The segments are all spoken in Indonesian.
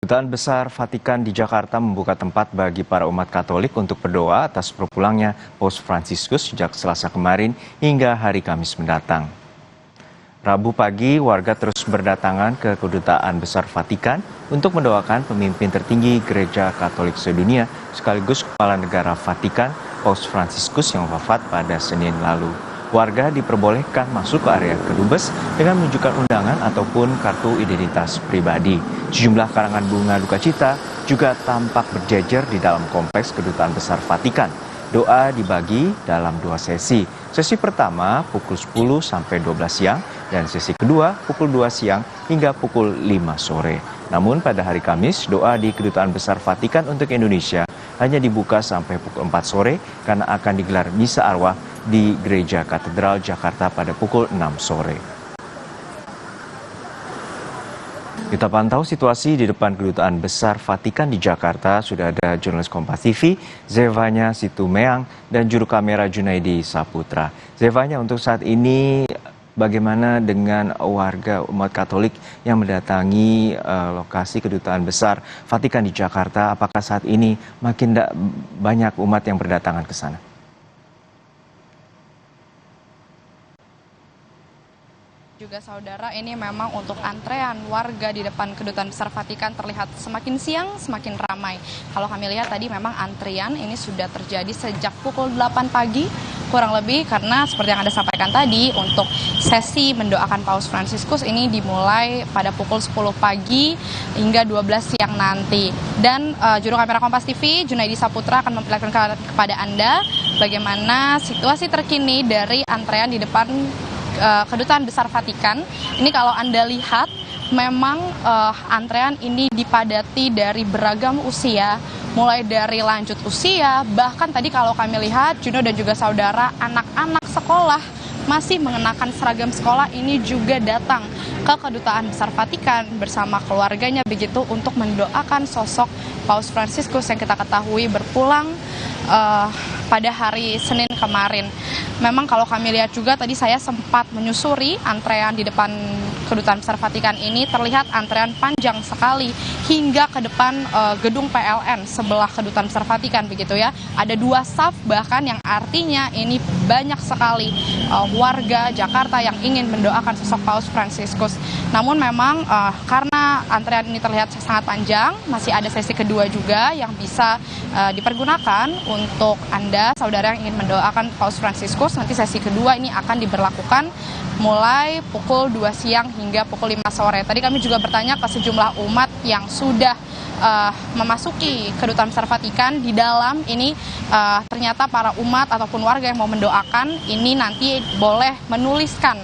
Kedutaan Besar Vatikan di Jakarta membuka tempat bagi para umat Katolik untuk berdoa atas berpulangnya Paus Fransiskus sejak Selasa kemarin hingga hari Kamis mendatang. Rabu pagi, warga terus berdatangan ke Kedutaan Besar Vatikan untuk mendoakan pemimpin tertinggi Gereja Katolik sedunia sekaligus Kepala Negara Vatikan, Paus Fransiskus yang wafat pada Senin lalu. Warga diperbolehkan masuk ke area kedubes dengan menunjukkan undangan ataupun kartu identitas pribadi. Sejumlah karangan bunga duka cita juga tampak berjejer di dalam kompleks Kedutaan Besar Vatikan. Doa dibagi dalam 2 sesi. Sesi pertama pukul 10 sampai 12 siang dan sesi kedua pukul 2 siang hingga pukul 5 sore. Namun pada hari Kamis, doa di Kedutaan Besar Vatikan untuk Indonesia hanya dibuka sampai pukul 4 sore karena akan digelar misa arwah di Gereja Katedral Jakarta pada pukul 6 sore. Kita pantau situasi di depan Kedutaan Besar Vatikan di Jakarta. Sudah ada jurnalis Kompas TV, Zevanya Situmeang, dan juru kamera Junaidi Saputra. Zevanya, untuk saat ini bagaimana dengan warga umat Katolik yang mendatangi lokasi Kedutaan Besar Vatikan di Jakarta? Apakah saat ini makin banyak umat yang berdatangan ke sana? Juga saudara, ini memang untuk antrean warga di depan Kedutaan Besar Vatikan terlihat semakin siang semakin ramai. Kalau kami lihat tadi memang antrian ini sudah terjadi sejak pukul 8 pagi kurang lebih, karena seperti yang Anda sampaikan tadi untuk sesi mendoakan Paus Fransiskus ini dimulai pada pukul 10 pagi hingga 12 siang nanti. Dan juru kamera Kompas TV Junaidi Saputra akan memperlihatkan kepada Anda bagaimana situasi terkini dari antrean di depan Kedutaan Besar Vatikan. Ini kalau Anda lihat memang antrean ini dipadati dari beragam usia, mulai dari lanjut usia, bahkan tadi kalau kami lihat Juno dan juga saudara, anak-anak sekolah masih mengenakan seragam sekolah ini juga datang ke Kedutaan Besar Vatikan bersama keluarganya begitu untuk mendoakan sosok Paus Fransiskus yang kita ketahui berpulang pada hari Senin kemarin. Memang kalau kami lihat juga tadi saya sempat menyusuri antrean di depan Kedutaan Besar Vatikan ini, terlihat antrean panjang sekali hingga ke depan gedung PLN sebelah Kedutaan Besar Vatikan begitu ya. Ada 2 saf bahkan, yang artinya ini banyak sekali warga Jakarta yang ingin mendoakan sosok Paus Fransiskus. Namun memang karena antrean ini terlihat sangat panjang, masih ada sesi kedua juga yang bisa dipergunakan untuk Anda saudara yang ingin mendoakan Paus Fransiskus. Nanti sesi kedua ini akan diberlakukan mulai pukul 2 siang hingga pukul 5 sore. Tadi kami juga bertanya ke sejumlah umat yang sudah memasuki Kedutaan Besar Vatikan. Di dalam ini ternyata para umat ataupun warga yang mau mendoakan ini nanti boleh menuliskan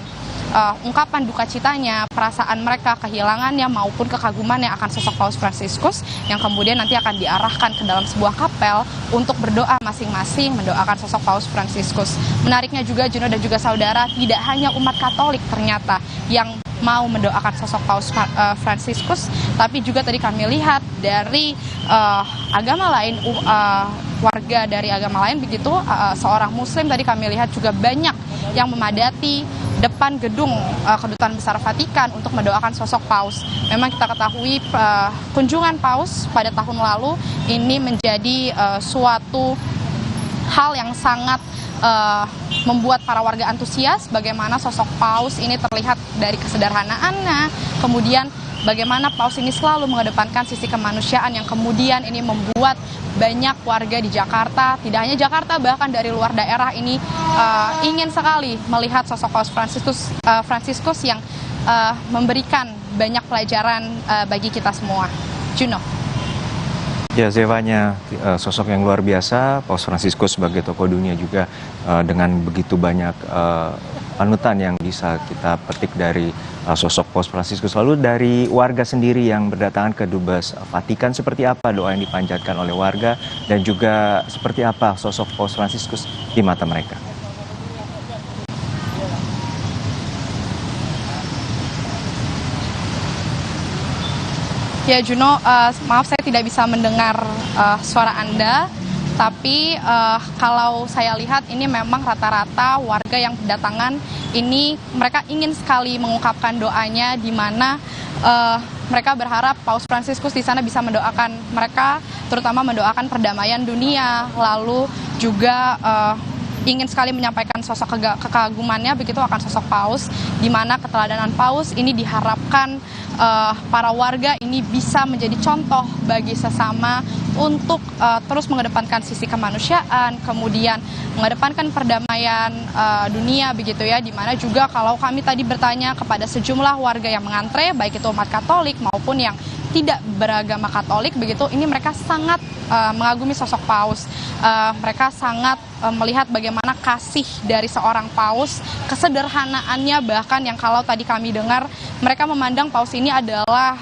ungkapan duka citanya, perasaan mereka, kehilangannya maupun kekagumannya akan sosok Paus Fransiskus, yang kemudian nanti akan diarahkan ke dalam sebuah kapel untuk berdoa masing-masing mendoakan sosok Paus Fransiskus. Menariknya juga Juno dan juga saudara, tidak hanya umat Katolik ternyata yang mau mendoakan sosok Paus Fransiskus, tapi juga tadi kami lihat dari agama lain, warga dari agama lain begitu, seorang Muslim tadi kami lihat juga banyak yang memadati depan gedung Kedutaan Besar Vatikan untuk mendoakan sosok Paus. Memang kita ketahui kunjungan Paus pada tahun lalu ini menjadi suatu hal yang sangat membuat para warga antusias bagaimana sosok Paus ini terlihat dari kesederhanaannya, kemudian bagaimana Paus ini selalu mengedepankan sisi kemanusiaan yang kemudian ini membuat banyak warga di Jakarta, tidak hanya Jakarta bahkan dari luar daerah ini ingin sekali melihat sosok Paus Fransiskus yang memberikan banyak pelajaran bagi kita semua. Juno. Ya, Zevanya, sosok yang luar biasa, Paus Fransiskus sebagai tokoh dunia juga dengan begitu banyak panutan yang bisa kita petik dari sosok Paus Fransiskus. Lalu dari warga sendiri yang berdatangan ke Dubes Vatikan, seperti apa doa yang dipanjatkan oleh warga dan juga seperti apa sosok Paus Fransiskus di mata mereka? Ya Juno, maaf saya tidak bisa mendengar suara Anda, tapi kalau saya lihat ini memang rata-rata warga yang berdatangan ini mereka ingin sekali mengungkapkan doanya, di mana mereka berharap Paus Fransiskus di sana bisa mendoakan mereka, terutama mendoakan perdamaian dunia, lalu juga ingin sekali menyampaikan sosok kekagumannya begitu akan sosok Paus, di mana keteladanan Paus ini diharapkan para warga ini bisa menjadi contoh bagi sesama untuk terus mengedepankan sisi kemanusiaan, kemudian mengedepankan perdamaian dunia begitu ya, di mana juga kalau kami tadi bertanya kepada sejumlah warga yang mengantre, baik itu umat Katolik maupun yang tidak beragama Katolik begitu, ini mereka sangat mengagumi sosok Paus. Mereka sangat melihat bagaimana kasih dari seorang Paus, kesederhanaannya, bahkan yang kalau tadi kami dengar mereka memandang Paus ini adalah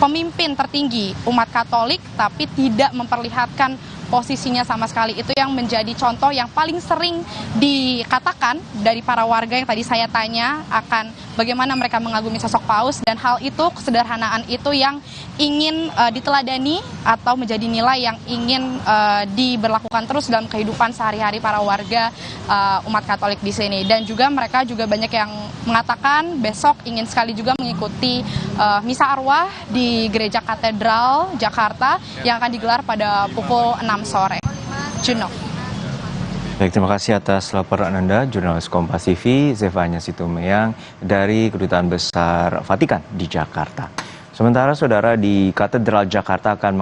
pemimpin tertinggi umat Katolik, tapi tidak memperlihatkan posisinya sama sekali. Itu yang menjadi contoh yang paling sering dikatakan dari para warga yang tadi saya tanya akan bagaimana mereka mengagumi sosok Paus, dan hal itu, kesederhanaan itu yang ingin diteladani atau menjadi nilai yang ingin diberlakukan terus dalam kehidupan sehari-hari para warga umat Katolik di sini. Dan juga mereka juga banyak yang mengatakan besok ingin sekali juga mengikuti misa arwah di Gereja Katedral Jakarta yang akan digelar pada pukul 6 sore. Juno. Baik, terima kasih atas laporan Anda, jurnalis Kompas TV, Zevanya Situmeyang dari Kedutaan Besar Vatikan di Jakarta. Sementara saudara, di Katedral Jakarta akan